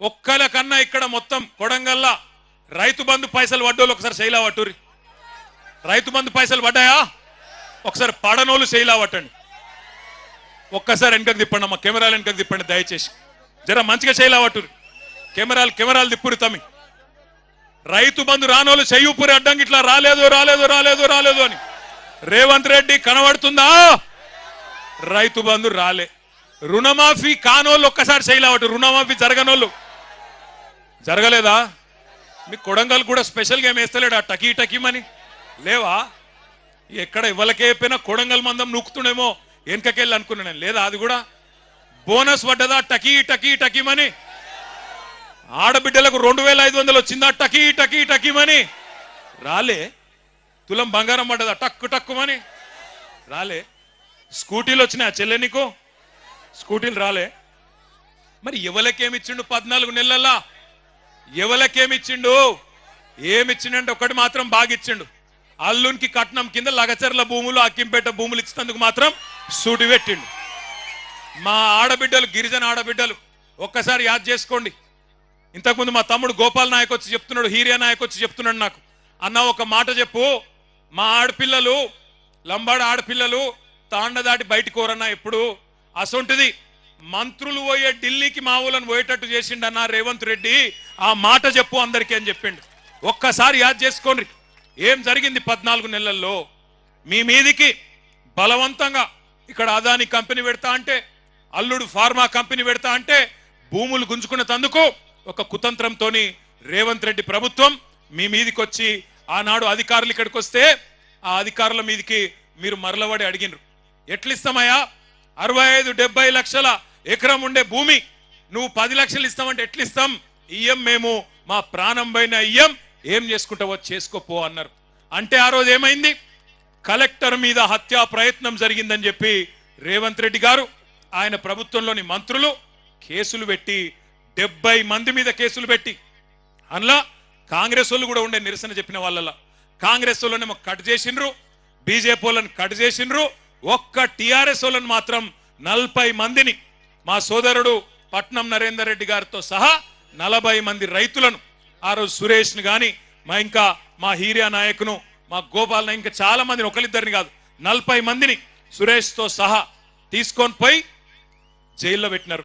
ఒక్కల కన్నా ఇక్కడ మొత్తం కొడంగల్లా రైతు బంధు పైసలు పడ్డోళ్ళు ఒకసారి శైలా పట్టురి. రైతు బంధు పైసలు పడ్డాయా? ఒకసారి పడనోళ్ళు శైలా పట్టండి. ఒక్కసారి వెనకకు తిప్పండి అమ్మ, కెమెరాలు వెనకకు తిప్పండి దయచేసి. జర మంచిగా శైలా పట్టురి. కెమెరాలు తిప్పురి తమ్మి. రైతు బంధు రానోళ్ళు చెయ్యుపురి అడ్డంకి ఇట్లా రాలేదు రాలేదు రాలేదు రాలేదు అని. రేవంత్ రెడ్డి కనబడుతుందా? రైతు బంధు రాలే. రుణమాఫీ కానోళ్ళు ఒక్కసారి శైలావట్టు. రుణమాఫీ జరగనోళ్ళు జరగలేదా? మీ కొడంగల్ కూడా స్పెషల్గా ఏం వేస్తలేడా టకీ టకీమని? లేవా? ఎక్కడ ఇవ్వలకేపోయినా కొడంగల్ మందం నూకుతుండేమో వెనకకెళ్ళి అనుకున్నాను. లేదా అది కూడా బోనస్ పడ్డదా టకీ టకీ టకీమని? ఆడబిడ్డలకు 2500 వచ్చిందా టకీ టకీ టకీమని? రాలే. తులం బంగారం పడ్డదా టక్కు టక్కుమని? రాలే. స్కూటీలు వచ్చినాయా చెల్లె నీకు? స్కూటీలు రాలే. మరి ఎవలకేమిచ్చిండు 14 నెలల్లో? ఎవలకేమిచ్చిండు? ఏమిచ్చిండంటే ఒకటి మాత్రం బాగా ఇచ్చిండు. అల్లునికి కట్నం కింద లగచర్ల భూములు అక్కింపేట భూములు ఇచ్చినందుకు మాత్రం సూటి పెట్టిండు. మా ఆడబిడ్డలు, గిరిజన ఆడబిడ్డలు ఒక్కసారి యాద్ చేసుకోండి. ఇంతకుముందు మా తమ్ముడు గోపాల్ నాయక్ వచ్చి చెప్తున్నాడు, హీరియా నాయక్ వచ్చి చెప్తున్నాడు నాకు, అన్న ఒక మాట చెప్పు, మా ఆడపిల్లలు లంబాడ ఆడపిల్లలు తాండ దాటి బయటికి కోరన్నా ఎప్పుడు అసొంటిది మంత్రులు పోయే ఢిల్లీకి మా ఊళ్ళని పోయేటట్టు చేసిండన్న రేవంత్ రెడ్డి, ఆ మాట చెప్పు అందరికీ అని చెప్పిండు. ఒక్కసారి యాద్ చేసుకోండి ఏం జరిగింది 14 నెలల్లో. మీ మీదికి బలవంతంగా ఇక్కడ అదాని కంపెనీ పెడతా అంటే, అల్లుడు ఫార్మా కంపెనీ పెడతా అంటే భూములు గుంజుకున్న తందుకు ఒక కుతంత్రంతోని రేవంత్ రెడ్డి ప్రభుత్వం మీ మీదికి వచ్చి ఆనాడు అధికారులు ఇక్కడికి వస్తే ఆ అధికారుల మీదికి మీరు మరలబడి అడిగినరు. ఎట్లిస్తామయ్యా 65-70 లక్షల ఎకరం ఉండే భూమి నువ్వు 10 లక్షలు ఇస్తామంటే ఎట్లిస్తాం? ఇయ్యం, మేము మా ప్రాణం పైన ఇయ్యం, ఏం చేసుకుంటావో చేసుకోపో అన్నారు. అంటే ఆ రోజు ఏమైంది? కలెక్టర్ మీద హత్యా ప్రయత్నం జరిగిందని చెప్పి రేవంత్ రెడ్డి గారు ఆయన ప్రభుత్వంలోని మంత్రులు కేసులు పెట్టి 70 మంది మీద కేసులు పెట్టి, అందులో కాంగ్రెస్ వాళ్ళు కూడా ఉండే నిరసన చెప్పిన వాళ్ళ కాంగ్రెస్ వాళ్ళనేమో కట్ చేసిండ్రు, బీజేపీ వాళ్ళని కట్ చేసిండ్రు. ఒక్క టిఆర్ఎస్ వాళ్ళని మాత్రం 40 మందిని మా సోదరుడు పట్నం నరేందర్ రెడ్డి గారితో సహా 40 మంది రైతులను ఆ రోజు సురేష్ను కానీ ఇంకా మా హీరియా నాయకును మా గోపాల్ నాయక్ ఇంకా చాలా మందిని, ఒకరిద్దరిని కాదు 40 మందిని సురేష్తో సహా తీసుకొని పోయి జైల్లో పెట్టినారు.